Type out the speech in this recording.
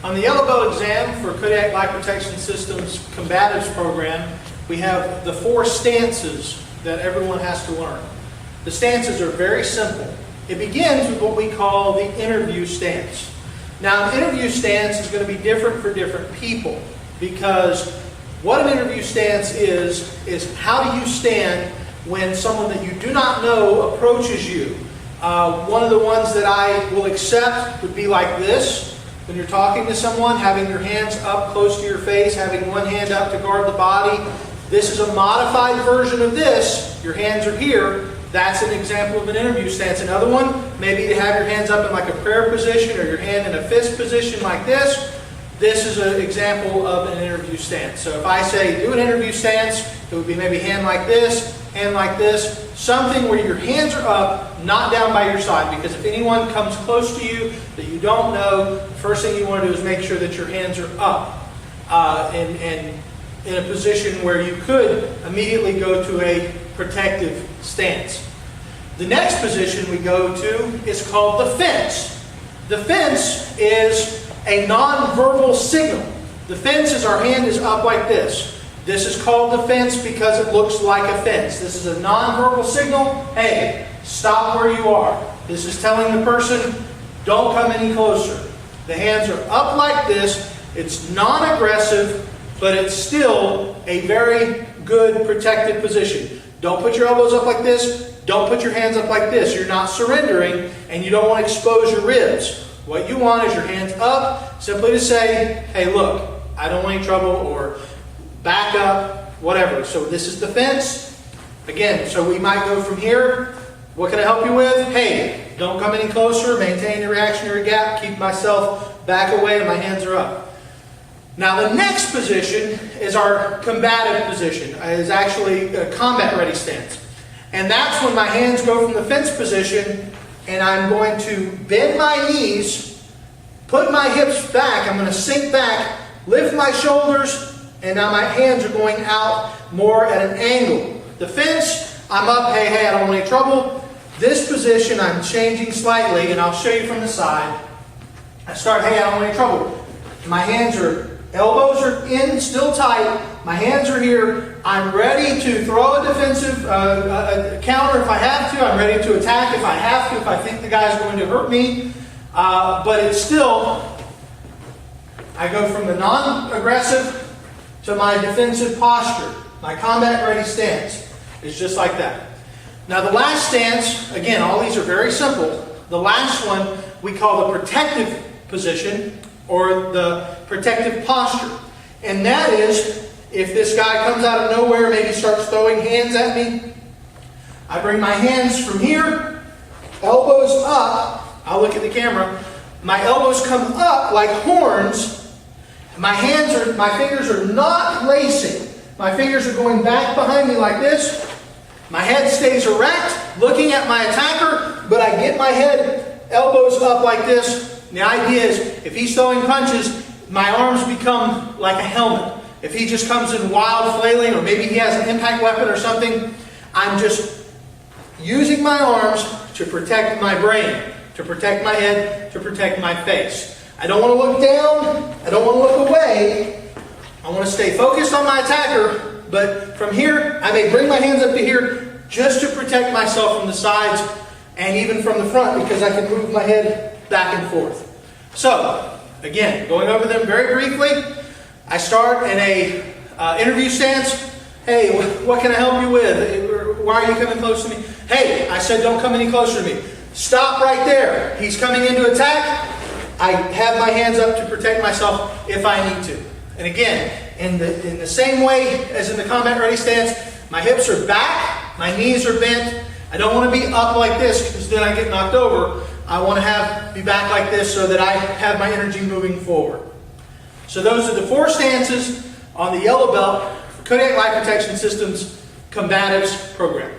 On the yellow belt exam for Kodiak Life Protection Systems Combatives program, we have the 4 stances that everyone has to learn. The stances are very simple. It begins with what we call the interview stance. Now, an interview stance is going to be different for different people, because what an interview stance is how do you stand when someone that you do not know approaches you. One of the ones that I will accept would be like this. When you're talking to someone, having your hands up close to your face, having one hand up to guard the body. This is a modified version of this. Your hands are here. That's an example of an interview stance. Another one, maybe to have your hands up in like a prayer position or your hand in a fist position like this. This is an example of an interview stance. So if I say do an interview stance, it would be maybe hand like this, something where your hands are up, not down by your side. Because if anyone comes close to you that you don't know, the first thing you want to do is make sure that your hands are up and in a position where you could immediately go to a protective stance. The next position we go to is called the fence. The fence is a non-verbal signal. The fence is our hand is up like this. This is called the fence because it looks like a fence. This is a non-verbal signal. Hey, stop where you are. This is telling the person, don't come any closer. The hands are up like this. It's non-aggressive, but it's still a very good protected position. Don't put your elbows up like this. Don't put your hands up like this. You're not surrendering, and you don't want to expose your ribs. What you want is your hands up, simply to say, hey, look, I don't want any trouble, or back up, whatever. So this is the fence. Again, so we might go from here. What can I help you with? Hey, don't come any closer. Maintain the reactionary gap. Keep myself back away and my hands are up. Now the next position is our combative position. It's actually a combat ready stance. And that's when my hands go from the fence position and I'm going to bend my knees, put my hips back. I'm going to sink back, lift my shoulders, and now my hands are going out more at an angle. The fence, I'm up, hey, I don't want any trouble. This position, I'm changing slightly, and I'll show you from the side. I start, hey, I don't want any trouble. My hands are, elbows are in, still tight. My hands are here. I'm ready to throw a defensive a counter if I have to. I'm ready to attack if I have to, if I think the guy's going to hurt me. But it's still, I go from the non-aggressive to my defensive posture. My combat ready stance is just like that. Now the last stance, again, all these are very simple. The last one we call the protective position or the protective posture. And that is, if this guy comes out of nowhere, maybe starts throwing hands at me, I bring my hands from here, elbows up, I'll look at the camera, my elbows come up like horns. My fingers are not lacing. My fingers are going back behind me like this. My head stays erect, looking at my attacker, but I get my head, elbows up like this. And the idea is, if he's throwing punches, my arms become like a helmet. If he just comes in wild flailing, or maybe he has an impact weapon or something, I'm just using my arms to protect my brain, to protect my head, to protect my face. I don't want to look down. I don't want to look away. I want to stay focused on my attacker, but from here, I may bring my hands up to here just to protect myself from the sides and even from the front, because I can move my head back and forth. So, again, going over them very briefly, I start in a interview stance. Hey, what can I help you with? Why are you coming close to me? Hey, I said don't come any closer to me. Stop right there. He's coming in to attack. I have my hands up to protect myself if I need to. And again, in the same way as in the combat ready stance, my hips are back, my knees are bent. I don't want to be up like this because then I get knocked over. I want to be back like this so that I have my energy moving forward. So those are the 4 stances on the yellow belt for Kodiak Life Protection Systems Combatives program.